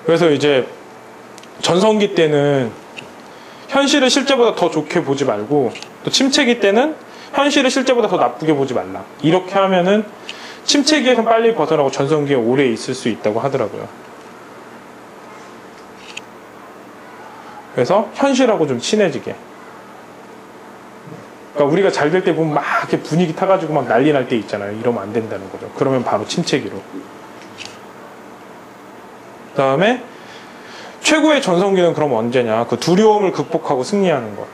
그래서 이제 전성기 때는 현실을 실제보다 더 좋게 보지 말고, 또 침체기 때는 현실을 실제보다 더 나쁘게 보지 말라. 이렇게 하면은 침체기에서 빨리 벗어나고 전성기에 오래 있을 수 있다고 하더라고요. 그래서 현실하고 좀 친해지게. 그러니까 우리가 잘 될 때 보면 막 이렇게 분위기 타가지고 막 난리 날 때 있잖아요. 이러면 안 된다는 거죠. 그러면 바로 침체기로. 그 다음에 최고의 전성기는 그럼 언제냐? 그 두려움을 극복하고 승리하는 것.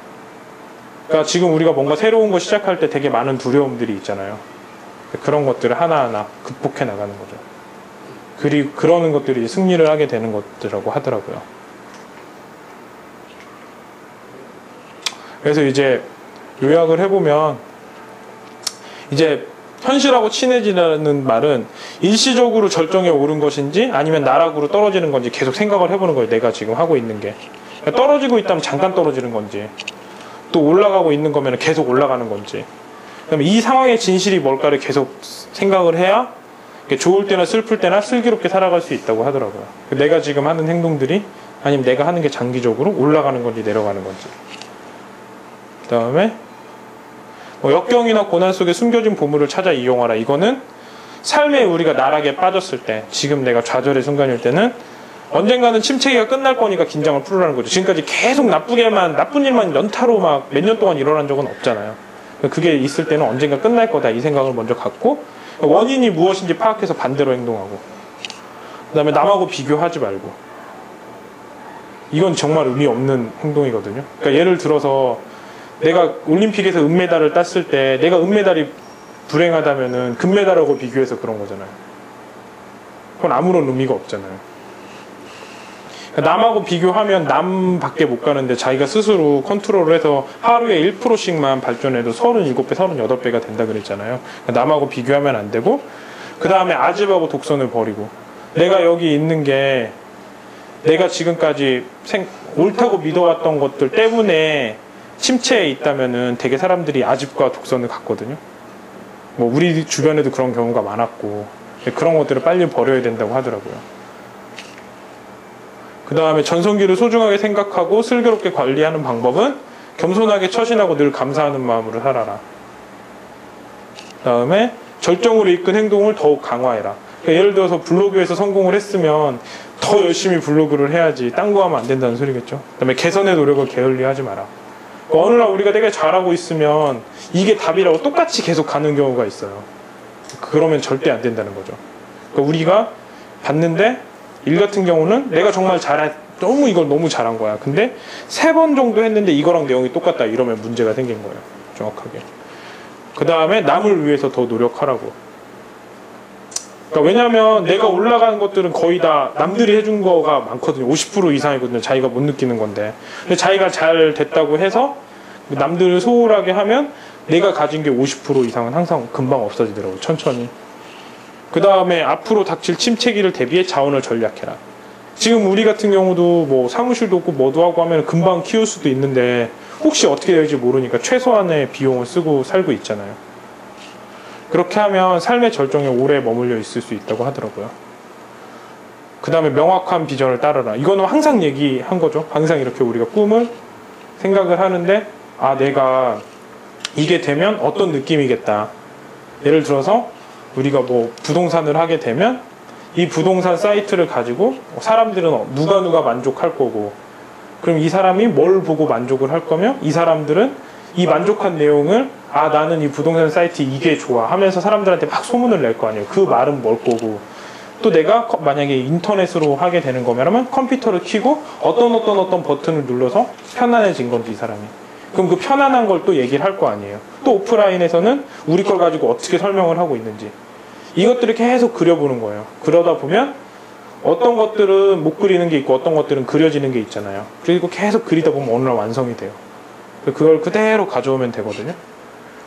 그러니까 지금 우리가 뭔가 새로운 거 시작할 때 되게 많은 두려움들이 있잖아요. 그런 것들을 하나하나 극복해 나가는 거죠. 그리고 그러는 것들이 승리를 하게 되는 것들이라고 하더라고요. 그래서 이제 요약을 해보면, 이제 현실하고 친해지라는 말은 일시적으로 절정에 오른 것인지 아니면 나락으로 떨어지는 건지 계속 생각을 해보는 거예요. 내가 지금 하고 있는 게. 그러니까 떨어지고 있다면 잠깐 떨어지는 건지, 또 올라가고 있는 거면 계속 올라가는 건지, 그다음에 이 상황의 진실이 뭘까를 계속 생각을 해야 좋을 때나 슬플 때나 슬기롭게 살아갈 수 있다고 하더라고요. 내가 지금 하는 행동들이, 아니면 내가 하는 게 장기적으로 올라가는 건지 내려가는 건지. 그 다음에 역경이나 고난 속에 숨겨진 보물을 찾아 이용하라. 이거는 삶에 우리가 나락에 빠졌을 때, 지금 내가 좌절의 순간일 때는 언젠가는 침체기가 끝날 거니까 긴장을 풀으라는 거죠. 지금까지 계속 나쁜 일만 연타로 막 몇 년 동안 일어난 적은 없잖아요. 그게 있을 때는 언젠가 끝날 거다, 이 생각을 먼저 갖고 원인이 무엇인지 파악해서 반대로 행동하고, 그 다음에 남하고 비교하지 말고. 이건 정말 의미 없는 행동이거든요. 그러니까 예를 들어서 내가 올림픽에서 은메달을 땄을 때 내가 은메달이 불행하다면은 금메달하고 비교해서 그런 거잖아요. 그건 아무런 의미가 없잖아요. 그러니까 남하고 비교하면 남밖에 못 가는데 자기가 스스로 컨트롤을 해서 하루에 1%씩만 발전해도 37배, 38배가 된다 그랬잖아요. 그러니까 남하고 비교하면 안 되고, 그 다음에 아집하고 독선을 버리고, 내가 여기 있는 게 내가 지금까지 옳다고 믿어왔던 것들 때문에 침체에 있다면은 되게 사람들이 아집과 독선을 갖거든요. 뭐 우리 주변에도 그런 경우가 많았고, 그런 것들을 빨리 버려야 된다고 하더라고요. 그 다음에 전성기를 소중하게 생각하고 슬기롭게 관리하는 방법은 겸손하게 처신하고 늘 감사하는 마음으로 살아라. 그 다음에 절정으로 이끈 행동을 더욱 강화해라. 그러니까 예를 들어서 블로그에서 성공을 했으면 더 열심히 블로그를 해야지, 딴 거 하면 안 된다는 소리겠죠. 그 다음에 개선의 노력을 게을리하지 마라. 그러니까 어느 날 우리가 되게 잘하고 있으면 이게 답이라고 똑같이 계속 가는 경우가 있어요. 그러면 절대 안 된다는 거죠. 그러니까 우리가 봤는데, 일 같은 경우는 내가 정말 이걸 너무 잘한 거야. 근데 3번 정도 했는데 이거랑 내용이 똑같다, 이러면 문제가 생긴 거예요. 정확하게. 그 다음에 남을 위해서 더 노력하라고. 그러니까 왜냐하면 내가 올라가는 것들은 거의 다 남들이 해준 거가 많거든요. 50% 이상이거든요. 자기가 못 느끼는 건데. 근데 자기가 잘 됐다고 해서 남들을 소홀하게 하면 내가 가진 게 50% 이상은 항상 금방 없어지더라고요. 천천히. 그 다음에 앞으로 닥칠 침체기를 대비해 자원을 전략해라. 지금 우리 같은 경우도 뭐 사무실도 없고 뭐도 하고 하면 금방 키울 수도 있는데 혹시 어떻게 될지 모르니까 최소한의 비용을 쓰고 살고 있잖아요. 그렇게 하면 삶의 절정에 오래 머물러 있을 수 있다고 하더라고요. 그 다음에 명확한 비전을 따르라. 이거는 항상 얘기한 거죠. 항상 이렇게 우리가 꿈을 생각을 하는데, 아, 내가 이게 되면 어떤 느낌이겠다. 예를 들어서 우리가 뭐 부동산을 하게 되면 이 부동산 사이트를 가지고 사람들은 누가 만족할 거고, 그럼 이 사람이 뭘 보고 만족을 할 거며, 이 사람들은 이 만족한 내용을, 아, 나는 이 부동산 사이트 이게 좋아 하면서 사람들한테 막 소문을 낼 거 아니에요. 그 말은 뭘 거고, 또 내가 만약에 인터넷으로 하게 되는 거면 컴퓨터를 켜고 어떤 버튼을 눌러서 편안해진 건지, 이 사람이. 그럼 그 편안한 걸 또 얘기를 할 거 아니에요. 또 오프라인에서는 우리 걸 가지고 어떻게 설명을 하고 있는지, 이것들을 계속 그려보는 거예요. 그러다 보면 어떤 것들은 못 그리는 게 있고 어떤 것들은 그려지는 게 있잖아요. 그리고 계속 그리다 보면 어느 날 완성이 돼요. 그걸 그대로 가져오면 되거든요.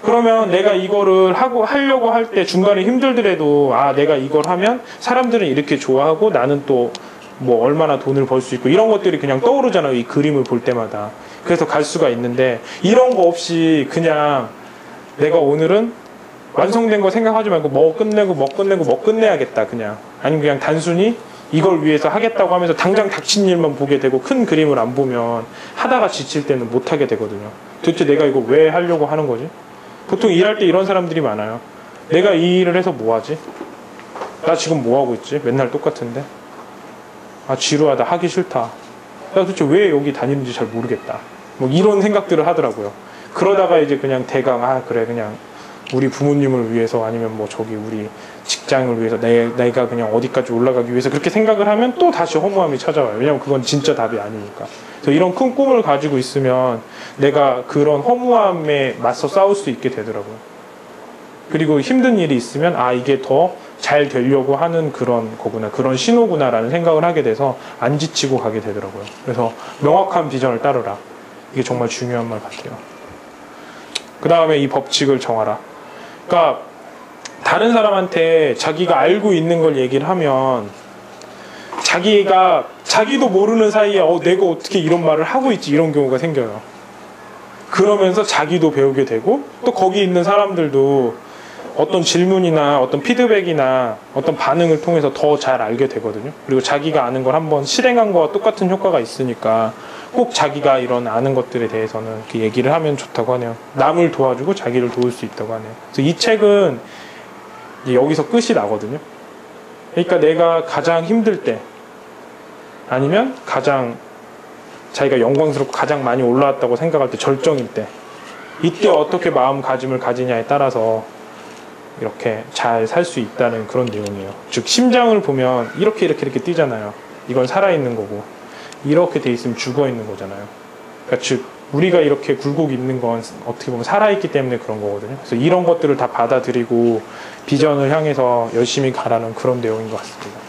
그러면 내가 이거를 하려고 할 때 중간에 힘들더라도, 아, 내가 이걸 하면 사람들은 이렇게 좋아하고 나는 또 뭐 얼마나 돈을 벌 수 있고, 이런 것들이 그냥 떠오르잖아요. 이 그림을 볼 때마다. 그래서 갈 수가 있는데, 이런 거 없이 그냥 내가 오늘은 완성된 거 생각하지 말고 뭐 끝내야겠다, 그냥. 아니면 그냥 단순히 이걸 위해서 하겠다고 하면서 당장 닥친 일만 보게 되고 큰 그림을 안 보면 하다가 지칠 때는 못 하게 되거든요. 도대체 내가 이거 왜 하려고 하는 거지? 보통 일할 때 이런 사람들이 많아요. 내가 이 일을 해서 뭐 하지? 나 지금 뭐 하고 있지? 맨날 똑같은데. 아, 지루하다. 하기 싫다. 나 도대체 왜 여기 다니는지 잘 모르겠다. 뭐 이런 생각들을 하더라고요. 그러다가 이제 그냥 대강, 아, 그래, 그냥 우리 부모님을 위해서 아니면 뭐 저기 우리 직장을 위해서 내가 그냥 어디까지 올라가기 위해서 그렇게 생각을 하면 또 다시 허무함이 찾아와요. 왜냐면 그건 진짜 답이 아니니까. 그래서 이런 큰 꿈을 가지고 있으면 내가 그런 허무함에 맞서 싸울 수 있게 되더라고요. 그리고 힘든 일이 있으면 아, 이게 더 잘 되려고 하는 그런 거구나, 그런 신호구나라는 생각을 하게 돼서 안 지치고 가게 되더라고요. 그래서 명확한 비전을 따르라. 이게 정말 중요한 말 같아요. 그 다음에 이 법칙을 정하라. 그러니까 다른 사람한테 자기가 알고 있는 걸 얘기를 하면 자기도 모르는 사이에 내가 어떻게 이런 말을 하고 있지, 이런 경우가 생겨요. 그러면서 자기도 배우게 되고 또 거기 있는 사람들도 어떤 질문이나 어떤 피드백이나 어떤 반응을 통해서 더 잘 알게 되거든요. 그리고 자기가 아는 걸 한번 실행한 거와 똑같은 효과가 있으니까 꼭 자기가 이런 아는 것들에 대해서는 이렇게 얘기를 하면 좋다고 하네요. 남을 도와주고 자기를 도울 수 있다고 하네요. 그래서 이 책은 이제 여기서 끝이 나거든요. 그러니까 내가 가장 힘들 때 아니면 가장 자기가 영광스럽고 가장 많이 올라왔다고 생각할 때, 절정일 때, 이때 어떻게 마음가짐을 가지냐에 따라서 이렇게 잘 살 수 있다는 그런 내용이에요. 즉 심장을 보면 이렇게 뛰잖아요. 이건 살아있는 거고 이렇게 돼 있으면 죽어있는 거잖아요. 그러니까 즉 우리가 이렇게 굴곡 있는 건 어떻게 보면 살아있기 때문에 그런 거거든요. 그래서 이런 것들을 다 받아들이고 비전을 향해서 열심히 가라는 그런 내용인 것 같습니다.